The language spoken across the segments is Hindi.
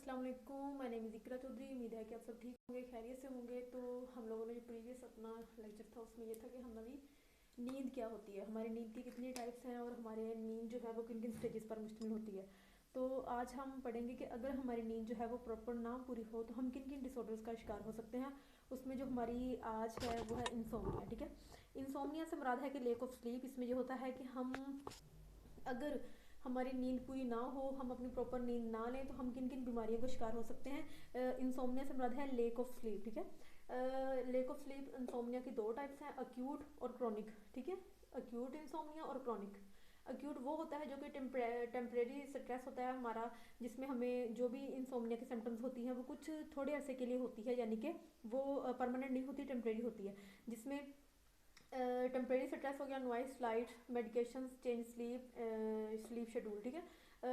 अस्सलाम वालेकुम, माय नेम इज़ इकरा चौधरी। उम्मीद है कि आप सब ठीक होंगे, खैरियत से होंगे। तो हम लोगों ने जो प्रीवियस अपना लेक्चर था उसमें ये था कि हमारी नींद क्या होती है, हमारी नींद की कितनी टाइप्स हैं और हमारे नींद जो है वो किन किन स्टेजेस पर मुश्तमिल होती है। तो आज हम पढ़ेंगे कि अगर हमारी नींद जो है वो प्रॉपर ना पूरी हो तो हम किन किन डिसऑर्डर्स का शिकार हो सकते हैं। उसमें जो हमारी आज है वो है इंसोमनिया। ठीक है, इंसोमनिया से मुराद है कि लेक ऑफ स्लीप। इसमें ये होता है कि हम अगर हमारी नींद पूरी ना हो, हम अपनी प्रॉपर नींद ना लें तो हम किन किन बीमारियों का शिकार हो सकते हैं। इंसोमनिया से मुराद है लेक ऑफ स्लीप। ठीक है, लेक ऑफ स्लीप इंसोमनिया की दो टाइप्स हैं, अक्यूट और क्रॉनिक। ठीक है, अक्यूट इंसोमनिया और क्रॉनिक। अक्यूट वो होता है जो कि टेम्परेरी स्ट्रेस होता है हमारा, जिसमें हमें जो भी इंसोमनिया की सिम्टम्स होती हैं वो कुछ थोड़े अरसे के लिए होती है, यानी कि वो परमानेंट नहीं होती, टेम्परेरी होती है। जिसमें टेम्परेरी स्ट्रेस हो गया, noise, light, medication, change sleep, sleep schedule. ठीक है,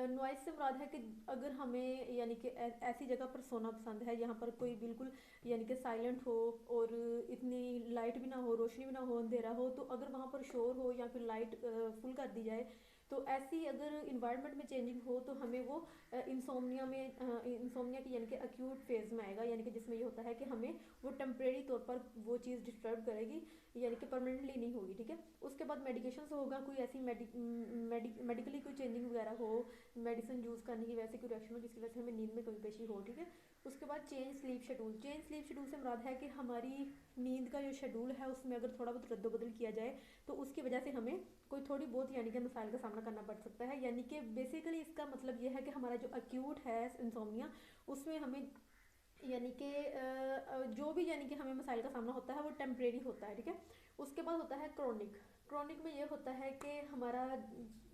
नॉइस से मुराद है कि अगर हमें यानी कि ऐसी जगह पर सोना पसंद है जहाँ पर कोई बिल्कुल यानी कि साइलेंट हो और इतनी लाइट भी ना हो, रोशनी भी ना हो, अंधेरा हो, तो अगर वहाँ पर शोर हो या फिर लाइट फुल कर दी जाए तो ऐसी अगर इन्वायरमेंट में चेंजिंग हो तो हमें वो इंसोमनिया की यानी कि अक्यूट फेज में आएगा, यानी कि जिसमें ये होता है कि हमें वो टेम्परेरी तौर पर वो चीज़ डिस्टर्ब करेगी, यानी कि परमानेंटली नहीं होगी। ठीक है, उसके बाद मेडिकेशन होगा, कोई ऐसी मेडिकली कोई चेंजिंग वगैरह हो, मेडिसिन यूज़ करने की वैसे कोई रिएक्शन हो जिसकी वजह से हमें नींद में कमी पेशी हो। ठीक है, उसके बाद change sleep schedule. Change sleep schedule से मुराद है कि हमारी नींद का जो शेड्यूल है उसमें अगर थोड़ा बहुत रद्दोबदल किया जाए तो उसकी वजह से हमें कोई थोड़ी बहुत यानी कि मसाइल का सामना करना पड़ सकता है। यानी कि बेसिकली इसका मतलब ये है कि हमारा जो अक्यूट है इंसोमनिया उसमें हमें यानी कि जो भी यानी कि हमें मसाइल का सामना होता है वो टेम्परेरी होता है। ठीक है, उसके बाद होता है क्रॉनिक। क्रॉनिक में ये होता है कि हमारा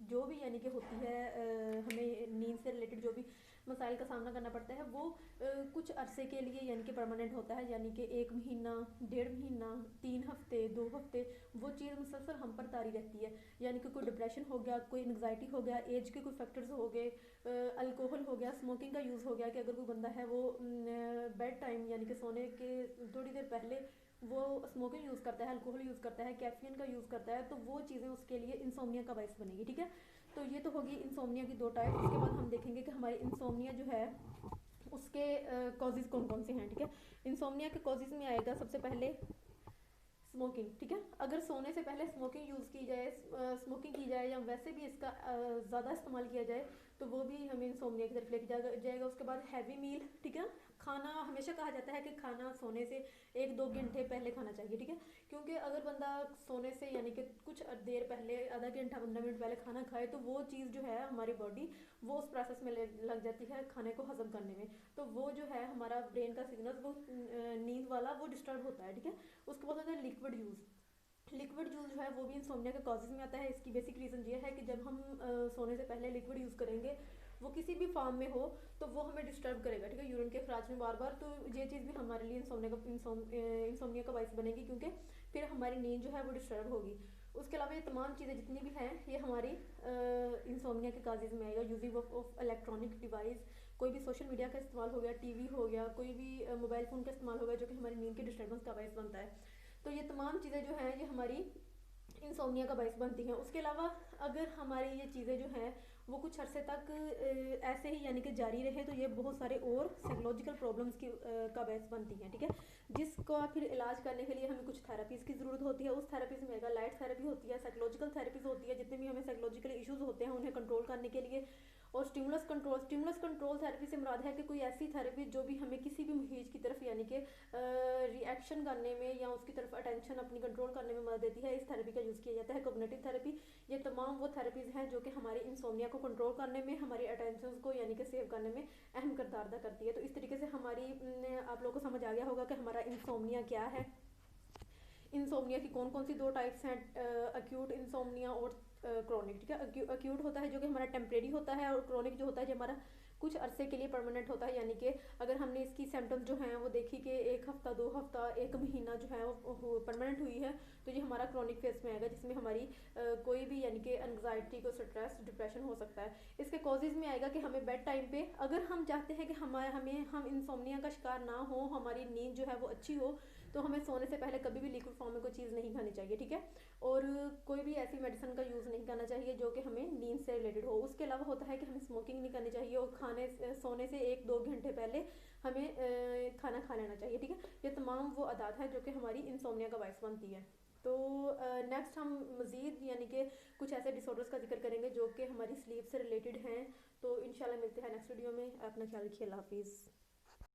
जो भी यानी कि होती है हमें नींद से रिलेटेड जो भी मसाइल का सामना करना पड़ता है वो कुछ अरसे के लिए यानी कि परमानेंट होता है, यानी कि 1 महीना, 1.5 महीना, 3 हफ्ते, 2 हफ्ते वो चीज़ मुसलसल हम पर तारी रहती है। यानी कि कोई डिप्रेशन हो गया, कोई एंग्जाइटी हो गया, एज के कोई फैक्टर्स हो गए, अल्कोहल हो गया, स्मोकिंग का यूज़ हो गया कि अगर कोई बंदा है वो बेड टाइम यानी कि सोने के थोड़ी देर पहले वो स्मोकिंग यूज़ करता है, अल्कोहल यूज़ करता है, कैफीन का यूज़ करता है, तो वो चीज़ें उसके लिए इंसोमनिया का बायस बनेगी। ठीक है, तो ये तो होगी इंसोमनिया की दो टाइप। उसके बाद हम देखेंगे कि हमारी इंसोमनिया जो है उसके कॉजेज़ कौन कौन से हैं। ठीक है, इंसोमनिया के कॉजेज़ में आएगा सबसे पहले स्मोकिंग। ठीक है, अगर सोने से पहले स्मोकिंग यूज़ की जाए, स्मोकिंग की जाए या वैसे भी इसका ज़्यादा इस्तेमाल किया जाए तो वो भी हमें इंसोमनिया की तरफ लेके जाएगा। उसके बाद हैवी मील। ठीक है, खाना हमेशा कहा जाता है कि खाना सोने से 1-2 घंटे पहले खाना चाहिए। ठीक है, क्योंकि अगर बंदा सोने से यानी कि कुछ देर पहले, आधा घंटा 15 मिनट पहले खाना खाए तो वो चीज़ जो है हमारी बॉडी वो उस प्रोसेस में लग जाती है खाने को हजम करने में, तो वो जो है हमारा ब्रेन का सिग्नल वो नींद वाला वो डिस्टर्ब होता है। ठीक है, उसके बाद होता है लिक्विड यूज़। लिक्विड यूज़ जो है वो भी इंसोमनिया के कॉजेज़ में आता है। इसकी बेसिक रीज़न ये है कि जब हम सोने से पहले लिक्विड यूज़ करेंगे वो किसी भी फॉर्म में हो तो वो हमें डिस्टर्ब करेगा। ठीक है, यूरिन के खराज में बार बार, तो ये चीज़ भी हमारे लिए इंसोमनिया का बायस बनेगी, क्योंकि फिर हमारी नींद जो है वो डिस्टर्ब होगी। उसके अलावा ये तमाम चीज़ें जितनी भी हैं ये हमारी इंसोमनिया के काजेज़ में आएगा। यूजिंग ऑफ इलेक्ट्रॉनिक डिवाइस, कोई भी सोशल मीडिया का इस्तेमाल हो गया, टीवी हो गया, कोई भी मोबाइल फ़ोन का इस्तेमाल हो गया जो कि हमारी नींद के डिस्टर्बेंस का बायस बनता है। तो ये तमाम चीज़ें जो हैं ये हमारी इंसोमनिया का बायस बनती हैं। उसके अलावा अगर हमारी ये चीज़ें जो हैं वो कुछ अरसे तक ऐसे ही यानी कि जारी रहे तो ये बहुत सारे और साइकोलॉजिकल प्रॉब्लम्स की का बायस बनती हैं। ठीक है, जिसका फिर इलाज करने के लिए हमें कुछ थेरेपीज़ की ज़रूरत होती है। उस थेरेपीज़ में लाइट थेरेपी होती है, साइकोलॉजिकल थेरेपीज़ होती है, जितने भी हमें साइकोलॉजिकल इश्यूज़ होते हैं उन्हें कंट्रोल करने के लिए। और स्टिमुलस कंट्रोल थेरेपी से मुराद है कि कोई ऐसी थेरेपी जो भी हमें किसी भी मुहीज की तरफ यानी कि रिएक्शन करने में या उसकी तरफ अटेंशन अपनी कंट्रोल करने में मदद देती है, इस थेरेपी का यूज़ किया जाता है। कोग्निटिव थेरेपी, ये तमाम वो थेरेपीज़ हैं जो कि हमारी इंसोमनिया को कंट्रोल करने में, हमारी अटेंशन को यानी कि सेव करने में अहम किरदार अदा करती है। तो इस तरीके से हमारी आप लोगों को समझ आ गया होगा कि हमारा इंसोमनिया क्या है, इंसोमनिया की कौन कौन सी दो टाइप्स हैं, अक्यूट इंसोमनिया और क्रॉनिक। ठीक है, अक्यूट होता है जो कि हमारा टेम्परेरी होता है, और क्रॉनिक जो होता है जो हमारा कुछ अरसे के लिए परमानेंट होता है। यानी कि अगर हमने इसकी सिम्टम्स जो हैं वो देखी कि 1 हफ्ता, 2 हफ्ता, 1 महीना जो है वो परमानेंट हुई है तो ये हमारा क्रॉनिक फेज में आएगा, जिसमें हमारी कोई भी यानी कि एंग्जाइटी को स्ट्रेस डिप्रेशन हो सकता है। इसके कॉजेज़ में आएगा कि हमें बेड टाइम पे अगर हम चाहते हैं कि हम इंसोमनिया का शिकार ना हो, हमारी नींद जो है वो अच्छी हो, तो हमें सोने से पहले कभी भी लिक्विड फॉर्म में कोई चीज़ नहीं खानी चाहिए, ठीक है। और कोई भी ऐसी मेडिसिन का यूज़ नहीं करना चाहिए जो कि हमें नींद से रिलेटेड हो। उसके अलावा होता है कि हमें स्मोकिंग नहीं करनी चाहिए, और सोने से 1-2 घंटे पहले हमें खाना खा लेना चाहिए, ठीक है। ये तमाम वो आदत है जो कि हमारी इंसोम्निया का बायस बनती है। तो नेक्स्ट हम मज़ीद यानी कि कुछ ऐसे डिसऑर्डर्स का जिक्र करेंगे जो कि हमारी स्लीप से रिलेटेड हैं। तो इंशाल्लाह मिलते हैं नेक्स्ट वीडियो में। अपना ख्याल रखिए। अल्लाह हाफिज़।